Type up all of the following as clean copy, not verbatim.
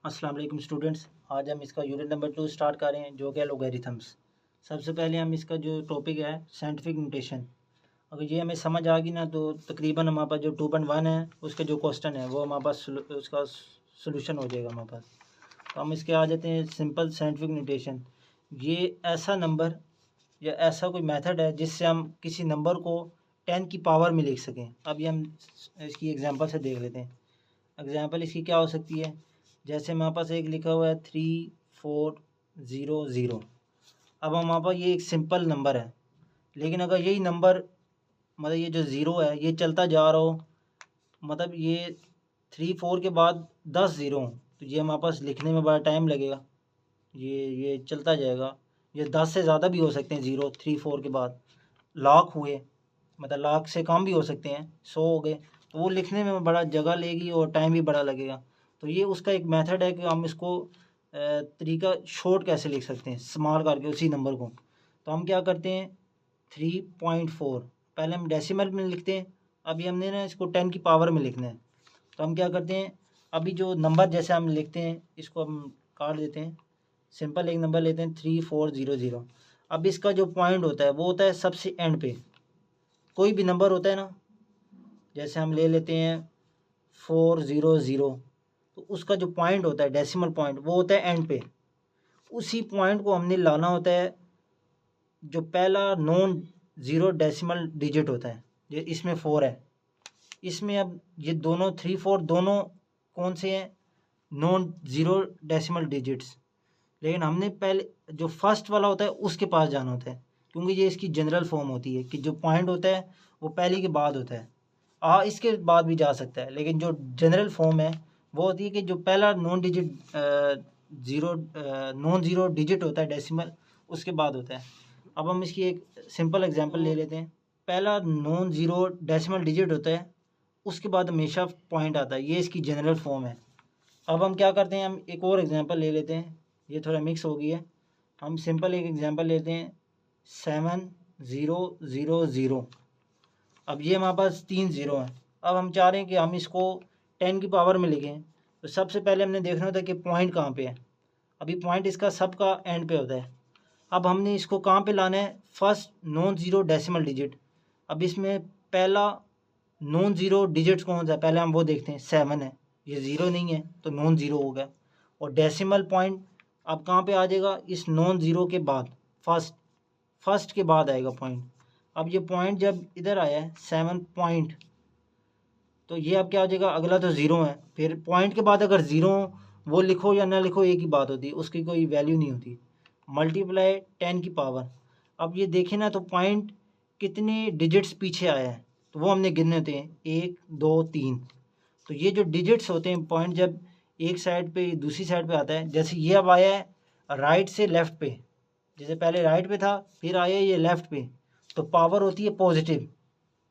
अस्सलाम वालेकुम स्टूडेंट्स। आज हम इसका यूनिट नंबर 2 स्टार्ट कर रहे हैं जो कि है लोगैरिथम्स। सबसे पहले हम इसका जो टॉपिक है साइंटिफिक नोटेशन, अगर ये हमें समझ आ गई ना तो तकरीबन हमारे पास जो 2.1 है उसके जो क्वेश्चन है वो हमारे पास उसका सोल्यूशन हो जाएगा हमारे पास। तो हम इसके आ जाते हैं सिंपल साइंटिफिक नोटेशन। ये ऐसा नंबर या ऐसा कोई मेथड है जिससे हम किसी नंबर को 10 की पावर में लिख सकें। अभी हम इसकी एग्जांपल से देख लेते हैं। एग्जांपल इसकी क्या हो सकती है, जैसे हमारे पास एक लिखा हुआ है 3400। अब हमारे पास ये एक सिंपल नंबर है, लेकिन अगर यही नंबर मतलब ये जो ज़ीरो है ये चलता जा रहा हो, मतलब ये 3 4 के बाद 10 ज़ीरो हो, तो ये हमारे पास लिखने में बड़ा टाइम लगेगा। ये चलता जाएगा। ये 10 से ज़्यादा भी हो सकते हैं ज़ीरो 3 4 के बाद। लाख हुए, मतलब लाख से कम भी हो सकते हैं, 100 हो गए, तो वो लिखने में बड़ा जगह लेगी और टाइम भी बड़ा लगेगा। तो ये उसका एक मेथड है कि हम इसको तरीका शॉर्ट कैसे लिख सकते हैं स्मॉल करके उसी नंबर को। तो हम क्या करते हैं 3.4 पहले हम डेसिमल में लिखते हैं। अभी हमने ना इसको 10 की पावर में लिखना है, तो हम क्या करते हैं अभी जो नंबर जैसे हम लिखते हैं इसको हम काट देते हैं। सिंपल एक नंबर लेते हैं 3400। अब इसका जो पॉइंट होता है वो होता है सबसे एंड पे। कोई भी नंबर होता है ना, जैसे हम ले लेते हैं 400, तो उसका जो पॉइंट होता है डेसिमल पॉइंट वो होता है एंड पे। उसी पॉइंट को हमने लाना होता है जो पहला नॉन ज़ीरो डेसिमल डिजिट होता है। ये इसमें 4 है, इसमें अब ये दोनों 3 4 दोनों कौन से हैं, नॉन ज़ीरो डेसिमल डिजिट्स। लेकिन हमने पहले जो फर्स्ट वाला होता है उसके पास जाना होता है, क्योंकि ये इसकी जनरल फॉर्म होती है कि जो पॉइंट होता है वो पहले के बाद होता है। इसके बाद भी जा सकता है, लेकिन जो जनरल फॉर्म है वो होती है कि जो पहला नॉन ज़ीरो डिजिट होता है डेसिमल उसके बाद होता है। अब हम इसकी एक सिंपल एग्जांपल ले लेते हैं। पहला नॉन ज़ीरो डेसिमल डिजिट होता है, उसके बाद हमेशा पॉइंट आता है, ये इसकी जनरल फॉर्म है। अब हम क्या करते हैं, हम एक और एग्जांपल ले लेते हैं। ये थोड़ा मिक्स हो गई है। हम सिंपल एक एग्जांपल लेते हैं 7000। अब ये हमारे पास 3 ज़ीरो हैं। अब हम चाह रहे हैं कि हम इसको 10 की पावर में लिखें, तो सबसे पहले हमने देखना होता है कि पॉइंट कहाँ पे है। अभी पॉइंट इसका सबका एंड पे होता है। अब हमने इसको कहाँ पे लाना है, first non zero decimal digit. अब इसमें पहला नॉन ज़ीरो डिजिट्स कौन सा है, पहले हम वो देखते हैं। 7 है, ये ज़ीरो नहीं है तो नॉन ज़ीरो हो गया। और डेसिमल पॉइंट अब कहाँ पे आ जाएगा, इस नॉन ज़ीरो के बाद फर्स्ट के बाद आएगा पॉइंट। अब ये पॉइंट जब इधर आया है 7 पॉइंट, तो ये अब क्या हो जाएगा, अगला तो ज़ीरो है, फिर पॉइंट के बाद अगर ज़ीरो वो लिखो या ना लिखो एक ही बात होती है, उसकी कोई वैल्यू नहीं होती। मल्टीप्लाई 10 की पावर। अब ये देखें ना तो पॉइंट कितने डिजिट्स पीछे आया है, तो वो हमने गिनने होते हैं 1 2 3। तो ये जो डिजिट्स होते हैं पॉइंट जब एक साइड पे दूसरी साइड पे आता है, जैसे ये अब आया है राइट से लेफ़्ट पे, जैसे पहले राइट पे था फिर आया ये लेफ़्ट पे, तो पावर होती है पॉजिटिव।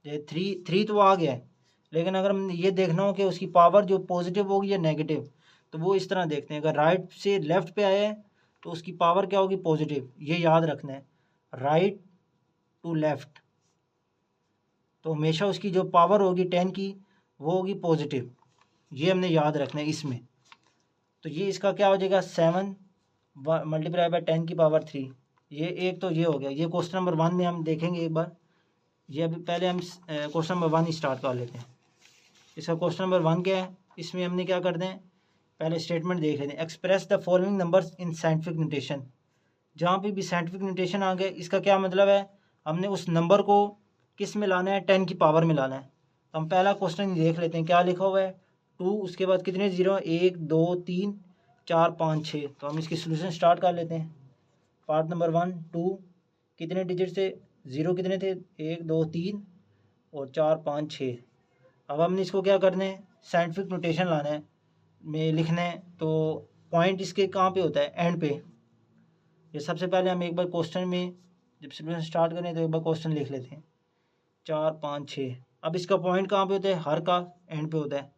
जैसे थ्री तो आ गया है, लेकिन अगर हम ये देखना हो कि उसकी पावर जो पॉजिटिव होगी या नेगेटिव, तो वो इस तरह देखते हैं। अगर राइट से लेफ़्ट पे आया है तो उसकी पावर क्या होगी, पॉजिटिव। ये याद रखना है, राइट टू लेफ़्ट, तो हमेशा उसकी जो पावर होगी 10 की वो होगी पॉजिटिव। ये हमने याद रखना है इसमें। तो ये इसका क्या हो जाएगा 7 मल्टीप्लाई बाय 10 की पावर 3। ये एक तो ये हो गया। ये क्वेश्चन नंबर 1 में हम देखेंगे एक बार। ये अभी पहले हम क्वेश्चन नंबर 1 ही स्टार्ट कर लेते हैं। इसका क्वेश्चन नंबर 1 क्या है, इसमें हमने क्या करते हैं, पहले स्टेटमेंट देख लेते हैं। Express the following numbers in scientific notation. जहाँ पे भी साइंटिफिक नोटेशन आ गया इसका क्या मतलब है, हमने उस नंबर को किस में लाना है, 10 की पावर में लाना है। तो हम पहला क्वेश्चन देख लेते हैं, क्या लिखा हुआ है 2, उसके बाद कितने ज़ीरो, 1 2 3 4 5 6। तो हम इसकी सोल्यूशन स्टार्ट कर लेते हैं। पार्ट नंबर 1 2 कितने डिजिट थे, ज़ीरो कितने थे, 1 2 3 और 4 5 6। अब हमने इसको क्या करना है, साइंटिफिक नोटेशन लाना है में लिखना है। तो पॉइंट इसके कहाँ पे होता है, एंड पे। ये सबसे पहले हम एक बार क्वेश्चन में जब सोल्यूशन स्टार्ट करें तो एक बार क्वेश्चन लिख लेते हैं 4 5 6। अब इसका पॉइंट कहाँ पे होता है, हर का एंड पे होता है।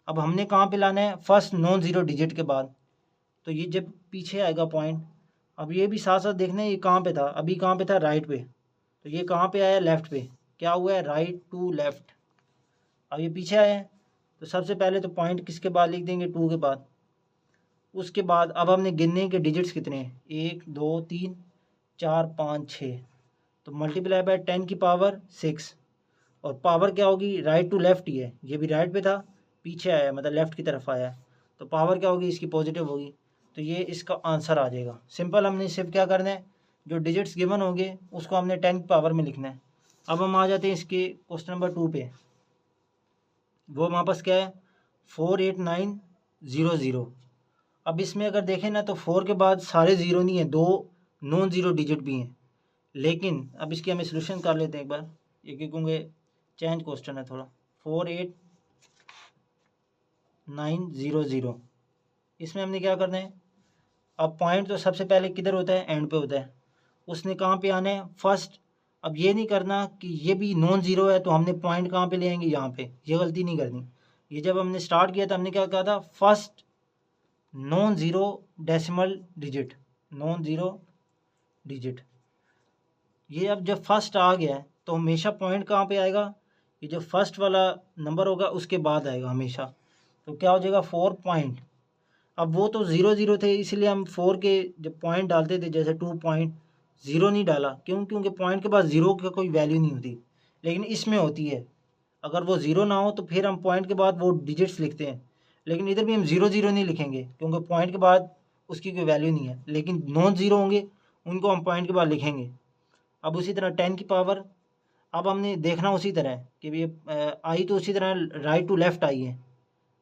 अब हमने कहाँ पे लाना है, फर्स्ट नॉन ज़ीरो डिजिट के बाद। तो ये जब पीछे आएगा पॉइंट, अब ये भी साथ साथ देखना है ये कहाँ पे था, अभी कहाँ पे था, राइट पे। तो ये कहाँ पे आया, लेफ़्ट पे। क्या हुआ है, राइट टू लेफ़्ट। अब ये पीछे आया है, तो सबसे पहले तो पॉइंट किसके बाद लिख देंगे, 2 के बाद। उसके बाद अब हमने गिनने के डिजिट्स कितने हैं, 1 2 3 4 5 6, तो मल्टीप्लाई बाय 10 की पावर 6, और पावर क्या होगी, राइट टू लेफ्ट ही है, ये भी राइट पे था, पीछे आया मतलब लेफ्ट की तरफ आया, तो पावर क्या होगी इसकी, पॉजिटिव होगी, तो ये इसका आंसर आ जाएगा। सिंपल, हमने सिर्फ क्या करना है, जो डिजिट्स गिवन होंगे उसको हमने 10 की पावर में लिखना है। अब हम आ जाते हैं इसके क्वेश्चन नंबर 2 पे। वो हमारे पास क्या है, 48900। अब इसमें अगर देखें ना तो 4 के बाद सारे ज़ीरो नहीं है, 2 नॉन ज़ीरो डिजिट भी हैं, लेकिन अब इसकी हमें सोल्यूशन कर लेते हैं एक बार, ये क्योंकि चेंज क्वेश्चन है थोड़ा। 48900, इसमें हमने क्या करना है, अब पॉइंट तो सबसे पहले किधर होता है, एंड पे होता है, उसने कहाँ पे आना है, फर्स्ट। अब ये नहीं करना कि ये भी नॉन ज़ीरो है तो हमने पॉइंट कहाँ पे ले आएंगे, यहाँ पे, ये गलती नहीं करनी। ये जब हमने स्टार्ट किया था हमने क्या कहा था, first non zero decimal digit, non zero digit. ये अब जब फर्स्ट आ गया है तो हमेशा पॉइंट कहाँ पे आएगा, ये जो फर्स्ट वाला नंबर होगा उसके बाद आएगा हमेशा, तो क्या हो जाएगा 4 पॉइंट। अब वो तो 0 0 थे, इसलिए हम 4 के जब पॉइंट डालते थे, जैसे 2.0 नहीं डाला, क्यों, क्योंकि पॉइंट के बाद ज़ीरो का कोई वैल्यू नहीं होती, लेकिन इसमें होती है। अगर वो ज़ीरो ना हो तो फिर हम पॉइंट के बाद वो डिजिट्स लिखते हैं, लेकिन इधर भी हम 0 0 नहीं लिखेंगे क्योंकि पॉइंट के बाद उसकी कोई वैल्यू नहीं है, लेकिन नॉन ज़ीरो होंगे उनको हम पॉइंट के बाद लिखेंगे। अब उसी तरह 10 की पावर, अब हमने देखना उसी तरह कि ये आई तो उसी तरह राइट टू लेफ़्ट आई है।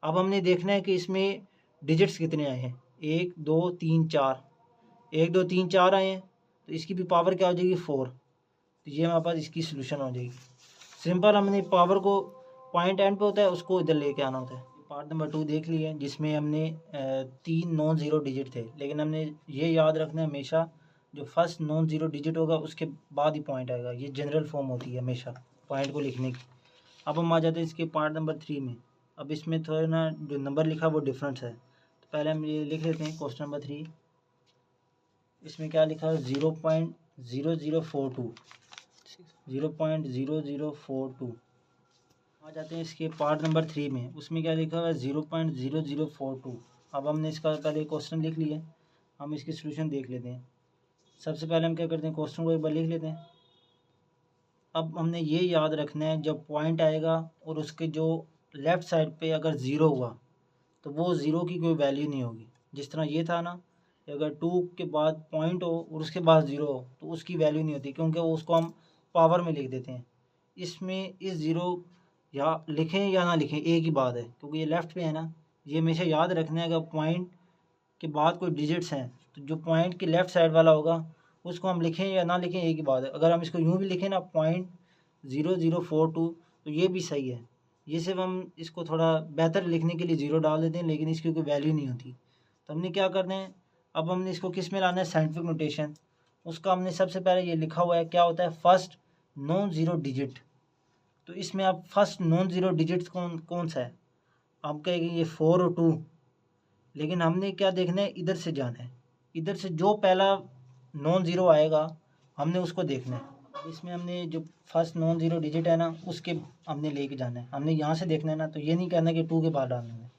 अब हमने देखना है कि इसमें डिजिट्स कितने आए हैं, 1 2 3 4, 1 2 3 4 आए हैं, तो इसकी भी पावर क्या हो जाएगी 4, तो ये हमारे पास इसकी सोल्यूशन हो जाएगी। सिंपल, हमने पावर को पॉइंट एंड पे होता है उसको इधर लेके आना होता है। पार्ट नंबर 2 देख लिए, जिसमें हमने 3 नॉन ज़ीरो डिजिट थे, लेकिन हमने ये याद रखना है हमेशा जो फर्स्ट नॉन ज़ीरो डिजिट होगा उसके बाद ही पॉइंट आएगा, ये जनरल फॉर्म होती है हमेशा पॉइंट को लिखने की। अब हम आ जाते हैं इसके पार्ट नंबर 3 में। अब इसमें थोड़ा ना जो नंबर लिखा वो डिफरेंस है, तो पहले हम ये लिख लेते हैं क्वेश्चन नंबर 3। इसमें क्या लिखा है, 0.0042, 0.0042। आ जाते हैं इसके पार्ट नंबर 3 में, उसमें क्या लिखा हुआ है 0.0042। अब हमने इसका पहले क्वेश्चन लिख लिया, हम इसकी सोल्यूशन देख लेते हैं। सबसे पहले हम क्या करते हैं, क्वेश्चन को एक बार लिख लेते हैं। अब हमने ये याद रखना है जब पॉइंट आएगा और उसके जो लेफ़्ट साइड पे अगर ज़ीरो हुआ तो वो ज़ीरो की कोई वैल्यू नहीं होगी। जिस तरह ये था ना, अगर 2 के बाद पॉइंट हो और उसके बाद ज़ीरो हो तो उसकी वैल्यू नहीं होती, क्योंकि उसको हम पावर में लिख देते हैं। इसमें इस ज़ीरो या लिखें या ना लिखें एक ही बात है, क्योंकि ये लेफ़्ट पे है ना। ये हमेशा याद रखना है अगर पॉइंट के बाद कोई डिजिट्स हैं तो जो पॉइंट के लेफ़्ट साइड वाला होगा उसको हम लिखें या ना लिखें एक ही बात है। अगर हम इसको यूँ भी लिखें ना, 0.0042, तो ये भी सही है। ये सिर्फ हम इसको थोड़ा बेहतर लिखने के लिए ज़ीरो डाल देते हैं, लेकिन इसकी कोई वैल्यू नहीं होती। तो हमने क्या करना है, अब हमने इसको किस में लाना है, साइंटिफिक नोटेशन। उसका हमने सबसे पहले ये लिखा हुआ है, क्या होता है, फर्स्ट नॉन ज़ीरो डिजिट। तो इसमें अब फर्स्ट नॉन ज़ीरो डिजिट कौन कौन सा है, आप कहेंगे ये 4 और 2, लेकिन हमने क्या देखना है, इधर से जाना है, इधर से जो पहला नॉन ज़ीरो आएगा हमने उसको देखना है। इसमें हमने जो फर्स्ट नॉन ज़ीरो डिजिट है ना उसके हमने लेके जाना है, हमने यहाँ से देखना है ना, तो ये नहीं करना कि 2 के बाद डालना है,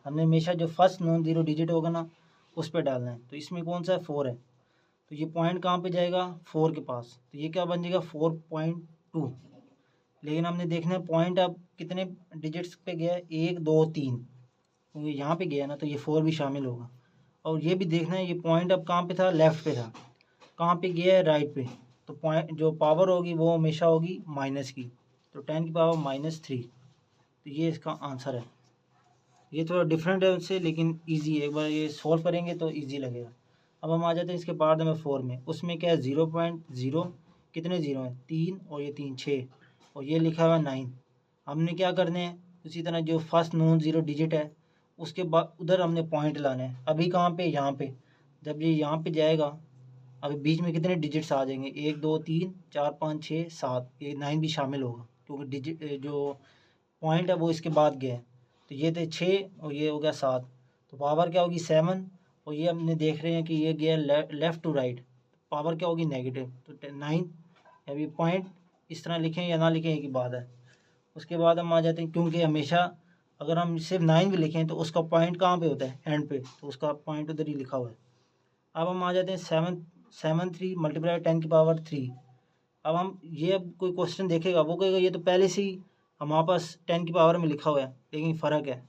हमने हमेशा जो फर्स्ट नॉन ज़ीरो डिजिट होगा ना उस पर डालना है। तो इसमें कौन सा है, 4 है, तो ये पॉइंट कहाँ पे जाएगा, 4 के पास, तो ये क्या बन जाएगा 4.2। लेकिन हमने देखना है पॉइंट अब कितने डिजिट्स पे गया है, 1 2 3, क्योंकि यहाँ पे गया ना तो ये 4 भी शामिल होगा। और ये भी देखना है ये पॉइंट अब कहाँ पे था, लेफ़्ट पे था, कहाँ पे गया है, राइट पे, तो पॉइंट जो पावर होगी वो हमेशा होगी माइनस की, तो 10 की पावर -3, तो ये इसका आंसर है। ये थोड़ा डिफरेंट है उससे, लेकिन इजी है, एक बार ये सॉल्व करेंगे तो इजी लगेगा। अब हम आ जाते हैं इसके पार्ट नंबर 4 में। उसमें क्या है, 0.0, कितने ज़ीरो हैं, 3, और ये 3 6, और ये लिखा हुआ है 9। हमने क्या करने हैं, उसी तरह जो फर्स्ट नॉन ज़ीरो डिजिट है उसके बाद उधर हमने पॉइंट लाना है। अभी कहाँ पे, यहाँ पे, जब ये यहाँ पे जाएगा अभी बीच में कितने डिजिट्स आ जाएंगे, 1 2 3 4 5 6 7, ये 9 भी शामिल होगा, क्योंकि डिजिट जो पॉइंट है वो इसके बाद गया है। तो ये थे 6 और ये हो गया 7, तो पावर क्या होगी 7, और ये हमने देख रहे हैं कि ये गया लेफ़्ट टू राइट, पावर क्या होगी नेगेटिव, तो 9। अभी पॉइंट इस तरह लिखें या ना लिखें एक ही बात है। उसके बाद हम आ जाते हैं, क्योंकि हमेशा अगर हम सिर्फ 9 भी लिखें तो उसका पॉइंट कहाँ पे होता है, एंड पे, तो उसका पॉइंट उधर ही लिखा हुआ है। अब हम आ जाते हैं 7 मल्टीप्लाई 10⁻3। अब हम ये अब कोई क्वेश्चन देखेगा वो कहेगा ये तो पहले से ही हमारे पास 10 में लिखा हुआ है, लेकिन फ़र्क है।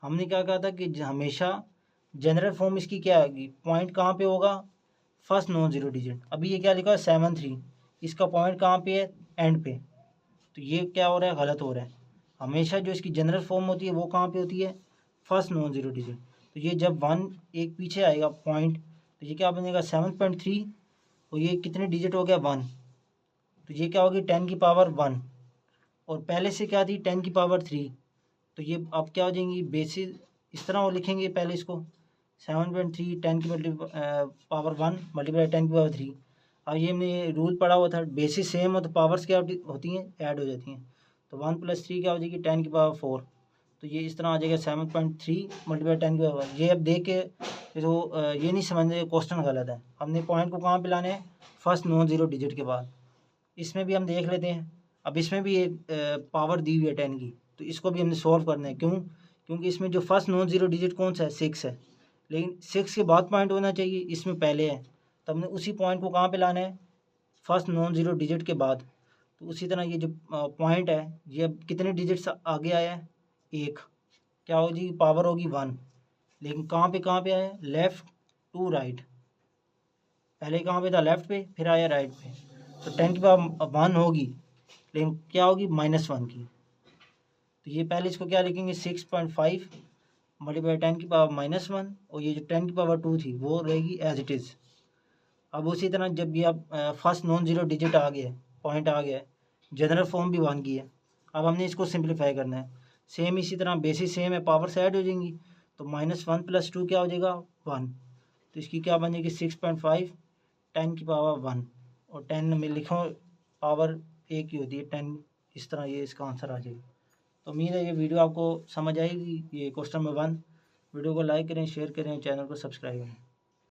हमने क्या कहा था कि हमेशा जनरल फॉर्म इसकी क्या आएगी, पॉइंट कहाँ पे होगा, फर्स्ट नॉन ज़ीरो डिजिट। अभी ये क्या लिखा है 7 3, इसका पॉइंट कहाँ पे है, एंड पे, तो ये क्या हो रहा है, गलत हो रहा है। हमेशा जो इसकी जनरल फॉर्म होती है वो कहाँ पे होती है, फर्स्ट नॉन ज़ीरो डिजिट। तो ये जब 1 एक पीछे आएगा पॉइंट, तो ये क्या बनेगा 7.3, और ये कितने डिजिट हो गया 1, तो ये क्या होगी 10⁻1, और पहले से क्या थी 10⁻3, तो ये अब क्या हो जाएंगी बेसिस, इस तरह वो लिखेंगे पहले इसको 7.3 10⁻1 मल्टीप्लाई 10⁻3। अब ये हमने रूल पढ़ा हुआ था, बेसिस सेम हो तो पावर्स क्या होती हैं, ऐड हो जाती हैं। तो 1 + 3 क्या हो जाएगी 10⁻4, तो ये इस तरह आ जाएगा 7.3 मल्टीप्लाई 10⁻4। ये अब देख के तो ये नहीं समझने क्वेश्चन गलत है। हमने पॉइंट को कहाँ पे लाना है, फर्स्ट नॉन ज़ीरो डिजिट के बाद। इसमें भी हम देख लेते हैं। अब इसमें भी एक पावर दी हुई है 10 की, तो इसको भी हमने सॉल्व करना है। क्यों, क्योंकि इसमें जो फर्स्ट नॉन ज़ीरो डिजिट कौन सा है, 6 है, लेकिन 6 के बाद पॉइंट होना चाहिए, इसमें पहले है, तो हमने उसी पॉइंट को कहाँ पे लाना है, फर्स्ट नॉन ज़ीरो डिजिट के बाद। तो उसी तरह ये जो पॉइंट है ये अब कितने डिजिट्स आगे आया है, एक, क्या होगी पावर होगी 1, लेकिन कहाँ पे आया है, लेफ़्ट टू राइट। पहले कहाँ पे था, लेफ़्ट पे, फिर आया राइट पे, तो 10⁻1 होगी, लेकिन क्या होगी -1 की। तो ये पहले इसको क्या लिखेंगे 6.5 मल्टीप्लाई 10⁻1, और ये जो 10⁻2 थी वो रहेगी एज इट इज़। अब उसी तरह जब ये अब फर्स्ट नॉन ज़ीरो डिजिट आ गया, पॉइंट आ गया, जनरल फॉर्म भी 1 की है, अब हमने इसको सिंप्लीफाई करना है। सेम इसी तरह बेसिस सेम है, पावर से ऐड हो जाएंगी, तो -1 + 2 क्या हो जाएगा 1, तो इसकी क्या बनेगी 6.5 10⁻1, और 10 में लिखो पावर एक ही होती है 10, इस तरह ये इसका आंसर आ जाएगा। तो उम्मीद है ये वीडियो आपको समझ आएगी, ये क्वेश्चन नंबर 1। वीडियो को लाइक करें, शेयर करें, चैनल को सब्सक्राइब करें।